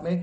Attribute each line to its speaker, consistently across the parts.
Speaker 1: में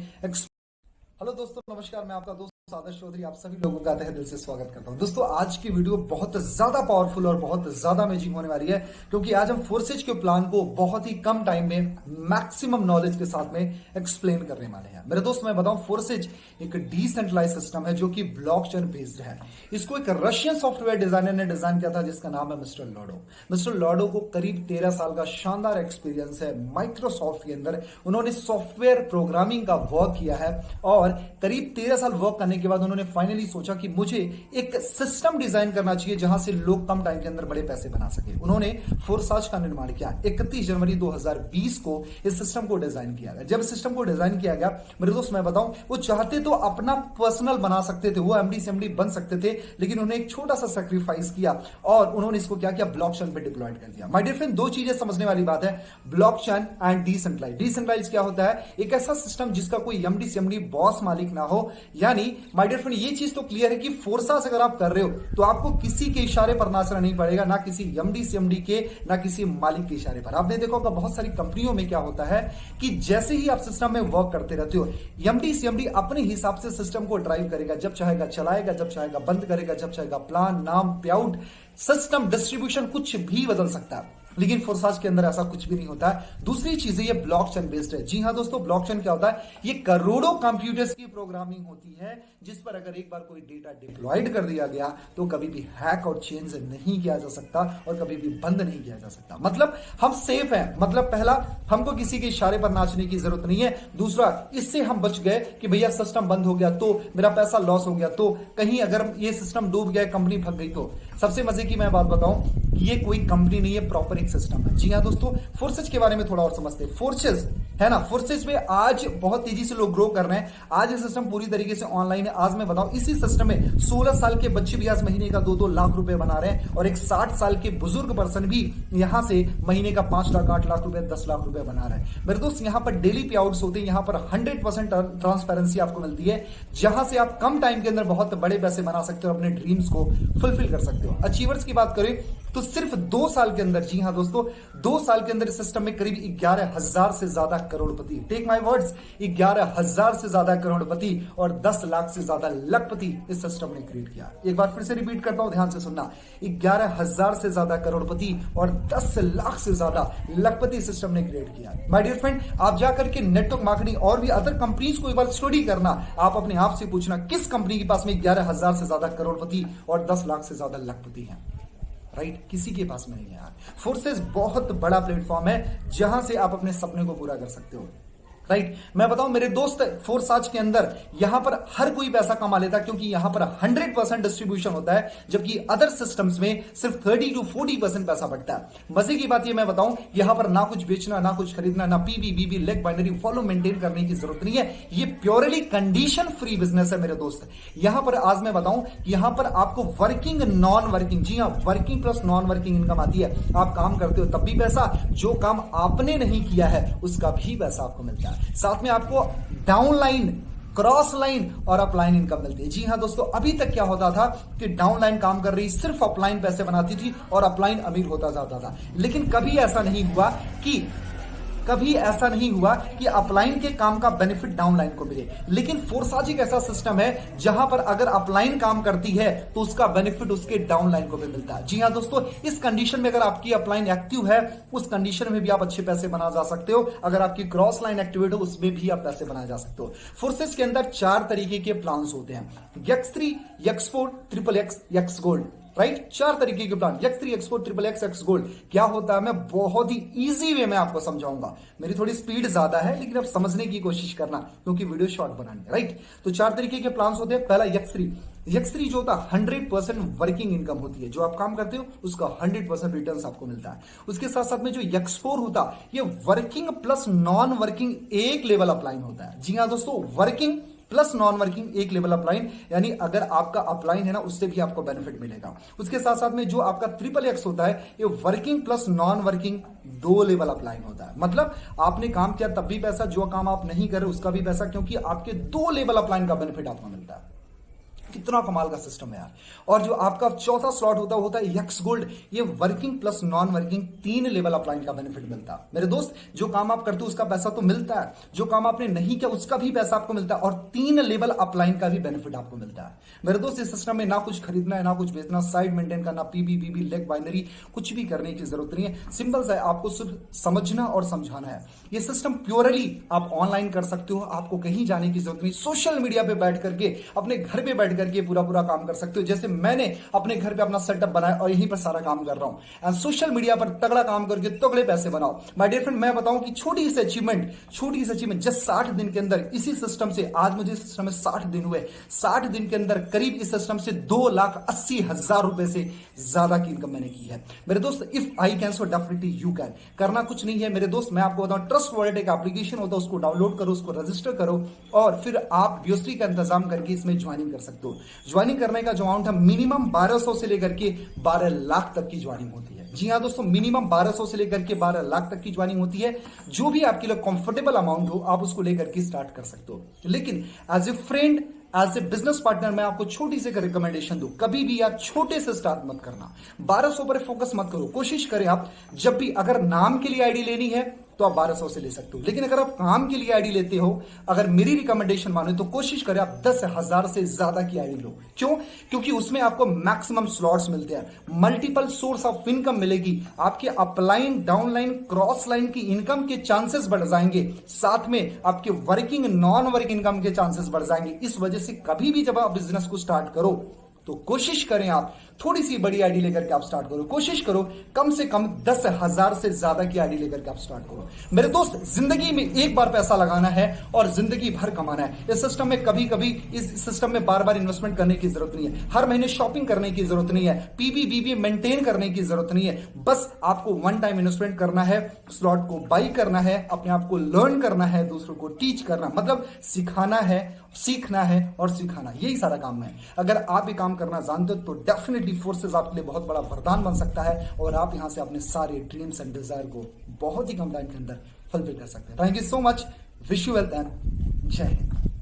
Speaker 1: हेलो दोस्तों, नमस्कार। मैं आपका दोस्त आदर्श चौधरी आप सभी लोगों का तहे दिल से स्वागत करता हूं। दोस्तों, आज की वीडियो बहुत ज्यादा पावरफुल और बहुत ज्यादा अमेजिंग होने वाली है, क्योंकि आज हम फोर्सेज के प्लान को बहुत ही कम टाइम में मैक्सिमम नॉलेज के साथ में एक्सप्लेन करने वाले हैं। मेरे दोस्त, मैं बताऊं, फोर्सेज एक डिसेंट्रलाइज सिस्टम है जो कि ब्लॉकचेन बेस्ड है। इसको एक रशियन सॉफ्टवेयर डिजाइनर ने डिजाइन किया था जिसका नाम है मिस्टर लॉडो। मिस्टर लॉडो को करीब 13 साल का शानदार एक्सपीरियंस है माइक्रोसॉफ्ट के अंदर। उन्होंने सॉफ्टवेयर प्रोग्रामिंग का वर्क किया है और करीब 13 साल वर्क करने के बाद उन्होंने फाइनली सोचा कि मुझे एक सिस्टम डिजाइन करना चाहिए जहां से लोग कम टाइम के अंदर बड़े पैसे बना सके। उन्होंने फोर्साज का निर्माण किया। 31 जनवरी 2020 को इस सिस्टम को डिजाइन किया गया। जब सिस्टम को डिजाइन किया गया, मेरे दोस्त, मैं बताऊं, वो चाहते तो अपना पर्सनल बना सकते थे, वो एमडी सीएमडी बन सकते थे, लेकिन उन्होंने एक छोटा सा सैक्रिफाइस किया और उन्होंने इसको क्या किया, ब्लॉकचेन पे डिप्लॉयड कर दिया। माय डियर फ्रेंड, दो चीजें समझने वाली बात है, ब्लॉकचेन एंड डिसेंट्रलाइज। डिसेंट्रलाइज क्या होता है? एक ऐसा सिस्टम जिसका कोई एमडी सीएमडी बॉस मालिक ना हो। यानी माय डियर फ्रेंड, ये चीज तो क्लियर है कि फोर्सास अगर आप कर रहे हो तो आपको किसी के इशारे पर नाचना नहीं पड़ेगा, ना किसी एमडी सीएमडी के, ना किसी मालिक के इशारे पर। आपने देखा होगा बहुत सारी कंपनियों में क्या होता है कि जैसे ही आप सिस्टम में वर्क करते रहते हो, एमडी सीएमडी अपने हिसाब से सिस्टम को ड्राइव करेगा, जब चाहेगा चलाएगा, जब चाहेगा बंद करेगा, जब चाहेगा प्लान, नाम, पे आउट, सिस्टम डिस्ट्रीब्यूशन कुछ भी बदल सकता है। लेकिन फोर्साज के अंदर ऐसा कुछ भी नहीं होता है। दूसरी चीज है, ये ब्लॉकचेन बेस्ड है। जी हां दोस्तों, ब्लॉकचेन क्या होता है? ये करोड़ों कंप्यूटर्स की प्रोग्रामिंग होती है जिस पर अगर एक बार कोई डेटा डिप्लॉयड कर दिया गया तो कभी भी हैक और चेंज नहीं किया जा सकता और कभी भी बंद नहीं किया जा सकता। मतलब हम सेफ हैं। मतलब पहला, हमको किसी के इशारे पर नाचने की जरूरत नहीं है। दूसरा, इससे हम बच गए कि भैया सिस्टम बंद हो गया तो मेरा पैसा लॉस हो गया, तो कहीं अगर ये सिस्टम डूब गया, कंपनी भग गई तो। सबसे मजे की मैं बात बताऊं, ये कोई कंपनी नहीं है, प्रॉपर एक सिस्टम है। जी हां दोस्तों, फोर्सेज के बारे में थोड़ा और समझते हैं। फोर्सेज है ना, फोर्सेज में आज बहुत तेजी से लोग ग्रो कर रहे हैं। आज ये सिस्टम पूरी तरीके से ऑनलाइन है। आज मैं बताऊं, इसी सिस्टम में 16 साल के बच्चे भी आज महीने का 2-2 लाख रुपए बना रहे हैं और एक 60 साल के बुजुर्ग पर्सन भी यहां से महीने का 5 लाख, 8 लाख रुपए, 10 लाख रुपए बना रहे हैं। मेरे दोस्त, यहां पर डेली पे आउट्स होते हैं। यहां पर 100% ट्रांसपेरेंसी आपको मिलती है, जहां से आप कम टाइम के अंदर बहुत बड़े पैसे बना सकते हो, अपने ड्रीम्स को फुलफिल कर सकते हो। अचीवर्स की बात करें तो सिर्फ 2 साल के अंदर, जी हां दोस्तों, 2 साल के अंदर इस सिस्टम में करीब 11,000 से ज्यादा करोड़पति, टेक माय वर्ड्स, 11,000 से ज्यादा करोड़पति और 10 लाख से ज्यादा लखपति इस सिस्टम ने क्रिएट किया। एक बार फिर से रिपीट करता हूं, ध्यान से सुनना, 11,000 से ज्यादा करोड़पति और 10 लाख से ज्यादा लखपति सिस्टम ने क्रिएट किया। माय डियर फ्रेंड, आप जाकर के नेटवर्क मार्केटिंग और भी अदर कंपनीज को एक बार स्टडी करना। आप अपने आप से पूछना, किस कंपनी के पास में 11,000 से ज्यादा करोड़पति और 10 लाख से ज्यादा लखपति हैं? राइट, किसी के पास में नहीं है यार। फोर्सेज बहुत बड़ा प्लेटफॉर्म है जहां से आप अपने सपने को पूरा कर सकते हो। राइट, मैं बताऊं मेरे दोस्त, फोर्साज के अंदर यहां पर हर कोई पैसा कमा लेता है, क्योंकि यहां पर 100% डिस्ट्रीब्यूशन होता है, जबकि अदर सिस्टम्स में सिर्फ 30 to 40% पैसा बचता है। मजे की बात ये मैं बताऊं, यहां पर ना कुछ बेचना, ना कुछ खरीदना, ना पीबी बीबी लेग बाइनरी फॉलो मेंटेन करने की जरूरत नहीं है। ये प्योरली कंडीशन फ्री बिजनेस है मेरे दोस्त। यहां पर आज मैं बताऊं, यहां पर आपको वर्किंग, नॉन वर्किंग, जी हां, working plus non working income आती है। आप काम करते हो तब भी पैसा, जो काम आपने नहीं किया है उसका भी पैसा आपको मिलता है। साथ में आपको डाउनलाइन, क्रॉस लाइन और अपलाइन इनकम मिलती है। जी हां दोस्तों, अभी तक क्या होता था कि डाउनलाइन काम कर रही सिर्फ अपलाइन पैसे बनाती थी और अपलाइन अमीर होता जाता था। लेकिन कभी ऐसा नहीं हुआ कि अपलाइन के काम का बेनिफिट डाउनलाइन को मिले। लेकिन फोर्साज एक ऐसा सिस्टम है जहां पर अगर अपलाइन काम करती है तो उसका बेनिफिट उसके डाउनलाइन को भी मिलता है। जी हां दोस्तों, इस कंडीशन में अगर आपकी अपलाइन एक्टिव है, उस कंडीशन में भी आप अच्छे पैसे बना जा सकते हो। अगर आपकी क्रॉस लाइन एक्टिवेट हो, उसमें भी आप पैसे बना जा सकते हो। फोर्सेज के अंदर 4 तरीके के प्लान्स होते हैं, X3, X4, XXX, X gold. Right, 4 तरीके के plan, X3, X4, XXX, X gold. क्या होता है, मैं बहुत ही इजी वे में आपको समझाऊंगा। मेरी थोड़ी स्पीड ज्यादा है, लेकिन अब समझने की कोशिश करना, क्योंकि वीडियो शॉर्ट बनानी है। राइट, तो 4 तरीके के प्लान होते हैं। पहला X3 जो होता है 100% वर्किंग इनकम होती है। जो आप काम करते हो उसका 100% रिटर्न आपको मिलता है। उसके साथ साथ में जो X4 होता है, ये वर्किंग प्लस नॉन वर्किंग एक लेवल अपलाइन होता है। जी हाँ दोस्तों, वर्किंग प्लस नॉन वर्किंग एक लेवल अपलाइन, यानी अगर आपका अपलाइन है ना, उससे भी आपको बेनिफिट मिलेगा। उसके साथ साथ में जो आपका XXX होता है, ये working plus non working 2 level upline होता है। मतलब आपने काम किया तब भी पैसा, जो काम आप नहीं कर रहे उसका भी पैसा, क्योंकि आपके 2 लेवल अपलाइन का बेनिफिट आपको मिलता है। कितना कमाल का सिस्टम है यार। और जो आपका चौथा स्लॉट होता है यक्स गोल्ड। ये working plus non working 3 level upline का बेनिफिट मिलता है। मेरे दोस्त, जो काम आप करते हो उसका पैसा तो मिलता है, जो काम आपने नहीं किया उसका भी पैसा आपको मिलता है, और 3 लेवल अपलाइन का भी बेनिफिट आपको मिलता है। मेरे दोस्त, इस सिस्टम में ना कुछ खरीदना है, ना कुछ बेचना, साइड मेंटेन करना, पीबी लेग बाइनरी कुछ भी करने की जरूरत नहीं है। सिंपल सा है, आपको सिर्फ समझना और समझाना है। ये सिस्टम प्योरली आप ऑनलाइन कर सकते हो, आपको कहीं जाने की जरूरत नहीं। सोशल मीडिया पे बैठ करके, अपने घर पे बैठ करके पूरा काम कर सकते हो। जैसे मैंने अपने घर पे अपना सेटअप बनाया और यहीं पर सारा काम कर रहा हूं। एंड सोशल मीडिया पर तगड़ा काम करके तगड़े पैसे बनाओ। माय डियर फ्रेंड, मैं बताऊं कि छोटी सी अचीवमेंट जस्ट 60 दिन के अंदर इसी सिस्टम से, आज मुझे इस सिस्टम में 60 दिन हुए, 60 दिन के अंदर करीब इस सिस्टम से 2,80,000 रुपए से ज्यादा की इनकम मैंने की है। मेरे दोस्त, if I can so definitely you can. करना कुछ नहीं है मेरे दोस्त, मैं आपको बताऊं, ट्रस्ट वॉलेट एक एप्लीकेशन होता है, उसको डाउनलोड करो, उसको रजिस्टर करो और फिर आप बीओसी का इंतजाम करके इसमें ज्वाइनिंग कर सकते हो। ज्वाइनिंग करने का जो अमाउंट है मिनिमम 1200 से लेकर के 12 लाख तक की ज्वाइनिंग होती है। जी हां दोस्तों, मिनिमम 1200 से लेकर के 12 लाख तक की ज्वाइनिंग होती है। जो भी आपके लिए कंफर्टेबल अमाउंट हो आप उसको लेकर के स्टार्ट कर सकते हो। लेकिन as a friend, as a business partner, मैं आपको छोटी सी रिकमेंडेशन दूं, कभी भी आप छोटे से स्टार्ट मत करना। 1200 पर फोकस मत करो। कोशिश करें आप जब भी, अगर नाम के लिए आईडी लेनी है तो आप 1200 से ले सकते हो, लेकिन अगर आप काम के लिए आईडी लेते हो, अगर मेरी रिकमेंडेशन मानो तो कोशिश करें आप 10,000 से ज्यादा की आईडी लो। क्यों? क्योंकि उसमें आपको मैक्सिमम स्लॉट्स मिलते हैं, मल्टीपल सोर्स ऑफ इनकम मिलेगी, आपके अपलाइन, डाउनलाइन, क्रॉस लाइन की इनकम के चांसेस बढ़ जाएंगे, साथ में आपके वर्किंग, नॉन वर्किंग इनकम के चांसेस बढ़ जाएंगे। इस वजह से कभी भी जब आप बिजनेस को स्टार्ट करो तो कोशिश करें आप थोड़ी सी बड़ी आईडी लेकर के आप स्टार्ट करो। कोशिश करो कम से कम 10,000 से ज्यादा की आईडी लेकर के आप स्टार्ट करो। मेरे दोस्त, जिंदगी में एक बार पैसा लगाना है और जिंदगी भर कमाना है। इस सिस्टम में कभी कभी, इस सिस्टम में बार बार इन्वेस्टमेंट करने की जरूरत नहीं है, हर महीने शॉपिंग करने की जरूरत नहीं है, पीबी मेंटेन करने की जरूरत नहीं है। बस आपको वन टाइम इन्वेस्टमेंट करना है, स्लॉट को बाई करना है, अपने आप को लर्न करना है, दूसरों को टीच करना, मतलब सिखाना है, सीखना है और सिखाना, यही सारा काम है। अगर आप ये काम करना जानते हो तो डेफिनेटली फोर्सेस आपके लिए बहुत बड़ा वरदान बन सकता है और आप यहां से अपने सारे ड्रीम्स एंड डिजायर को बहुत ही कम टाइम के अंदर फुलफिल कर सकते हैं। Thank you so much, wish you wealth and जय हिंद।